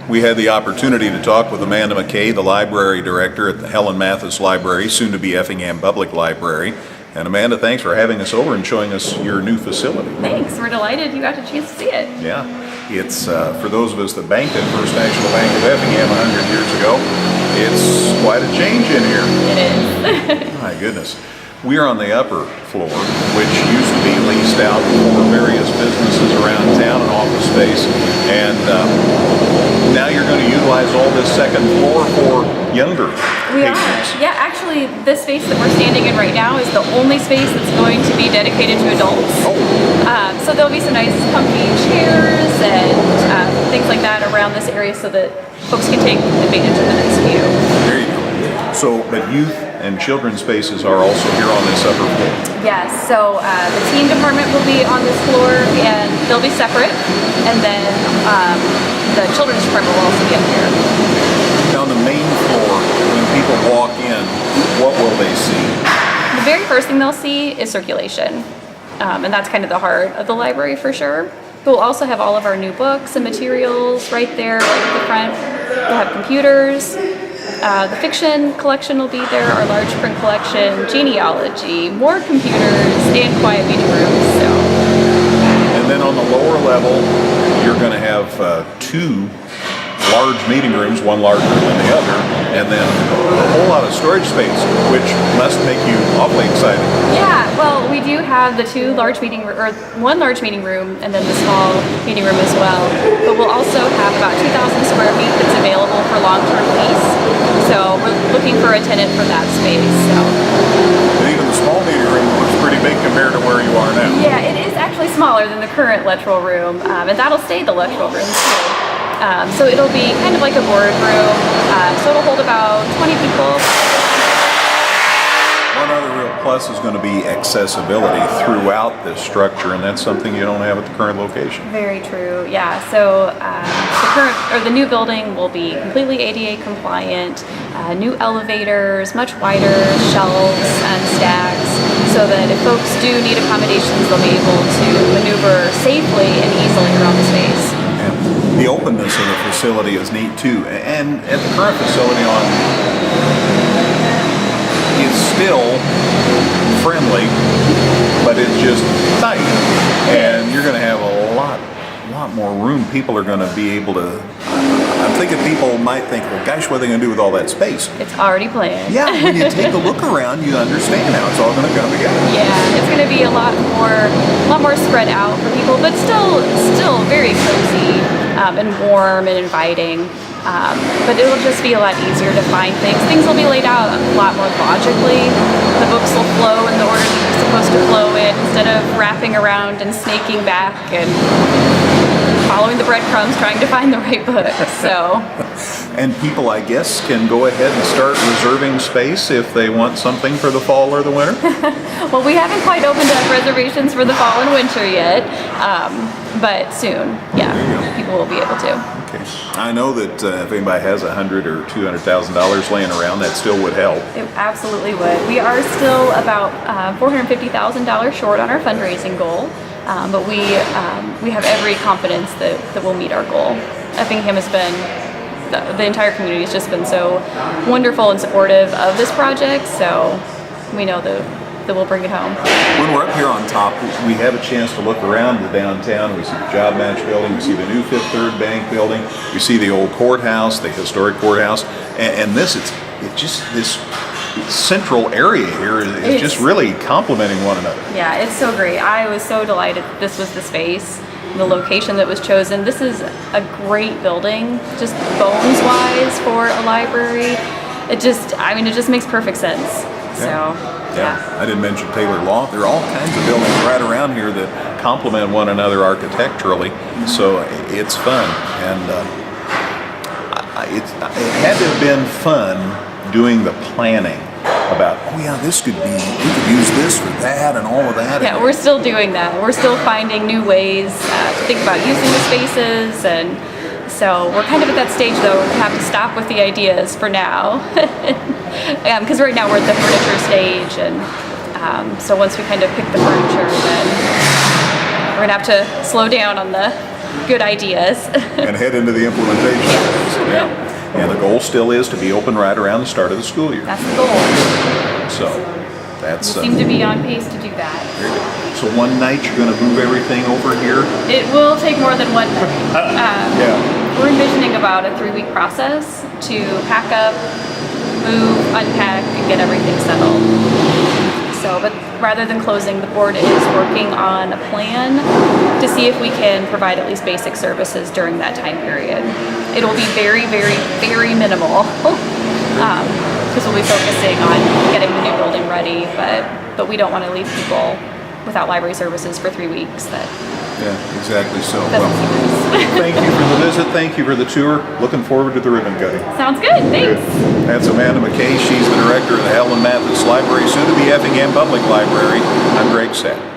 We had the opportunity to talk with Amanda McKay, the library director at the Helen Mathis Library, soon to be Effingham Public Library. And Amanda, thanks for having us over and showing us your new facility. Thanks, we're delighted you got a chance to see it. Yeah, it's for those of us that banked at First National Bank of Effingham 100 years ago, it's quite a change in here. It is. My goodness. We are on the upper floor, which used to be leased out for various businesses around town and office space. And now you're going to utilize all this second floor for younger patrons. Yeah, actually, this space that we're standing in right now is the only space that's going to be dedicated to adults. So there'll be some nice comfy chairs and things like that around this area so that folks can take advantage of the nice view. There you go. So, but youth and children's spaces are also here on this upper floor. Yes, so the teen department will be on this floor and they'll be separate, and then the children's department will also be up here. On the main floor, when people walk in, what will they see? The very first thing they'll see is circulation, and that's kind of the heart of the library for sure. We'll also have all of our new books and materials right there, right at the front. We'll have computers. The fiction collection will be there, our large print collection, genealogy, more computers, and quiet meeting rooms. So. And then on the lower level, you're going to have two large meeting rooms, one larger than the other, and then a whole lot of storage space, which must make you awfully excited. Yeah, well, we do have the one large meeting room and then the small meeting room as well. But we'll also have about 2,000 square feet that's available for long-term lease. So we're looking for a tenant for that space. So. And even the small meeting room looks pretty big compared to where you are now. Yeah, it is actually smaller than the current lateral room, and that'll stay the lateral room too. So it'll be kind of like a boardroom, so it'll hold about 20 people. One other real plus is going to be accessibility throughout this structure, and that's something you don't have at the current location. Very true, yeah. So the new building will be completely ADA compliant, new elevators, much wider shelves and stacks, so that if folks do need accommodations, they'll be able to maneuver safely and easily around the space. The openness of the facility is neat too, and at the current facility is still friendly, but it's just tight, and you're going to have a lot more room. People are going to be able to. I'm thinking people might think, well, gosh, what are they going to do with all that space? It's already planned. Yeah, when you take a look around, you understand how it's all going to come together. Yeah, it's going to be a lot more spread out for people, but still very cozy and warm and inviting. But it'll just be a lot easier to find things. Things will be laid out a lot more logically. The books will flow in the order that they're supposed to flow in, instead of wrapping around and snaking back and following the breadcrumbs trying to find the right book. So. And people, I guess, can go ahead and start reserving space if they want something for the fall or the winter? Well, we haven't quite opened up reservations for the fall and winter yet, but soon, yeah, people will be able to. Okay. I know that if anybody has $100,000 or $200,000 laying around, that still would help. It absolutely would. We are still about $450,000 short on our fundraising goal, but we have every confidence that we'll meet our goal. Effingham has been, the entire community has just been so wonderful and supportive of this project, so we know that we'll bring it home. When we're up here on top, we have a chance to look around the downtown. We see the Job Match building, we see the new Fifth Third Bank building, we see the old courthouse, the historic courthouse, and this central area here is just really complementing one another. Yeah, it's so great. I was so delighted this was the space, the location that was chosen. This is a great building, just bones wise for a library. It just makes perfect sense. Yeah. I didn't mention Taylor Law. There are all kinds of buildings right around here that complement one another architecturally, so it's fun. And it had to have been fun doing the planning about, we could use this for that and all of that. Yeah, we're still doing that. We're still finding new ways to think about using the spaces, and so we're kind of at that stage though, we have to stop with the ideas for now. Because right now we're at the furniture stage, and so once we kind of pick the furniture, then we're gonna have to slow down on the good ideas. And head into the implementation phase. Yeah. And the goal still is to be open right around the start of the school year. That's the goal. So that's We seem to be on pace to do that. very good. So one night you're going to move everything over here. It will take more than one night. Yeah. We're envisioning about a 3-week process to pack up, move, unpack, and get everything settled. So, but rather than closing, the board is working on a plan to see if we can provide at least basic services during that time period. It'll be very, very, very minimal because we'll be focusing on getting the new building ready, but we don't want to leave people without library services for 3 weeks. Yeah, exactly so. That's Thank you for the visit. Thank you for the tour. Looking forward to the ribbon cutting. Sounds good. Thanks. Good. That's Amanda McKay. She's the director of the Helen Mathis Library, soon to be Effingham Public Library. I'm Greg Sapp.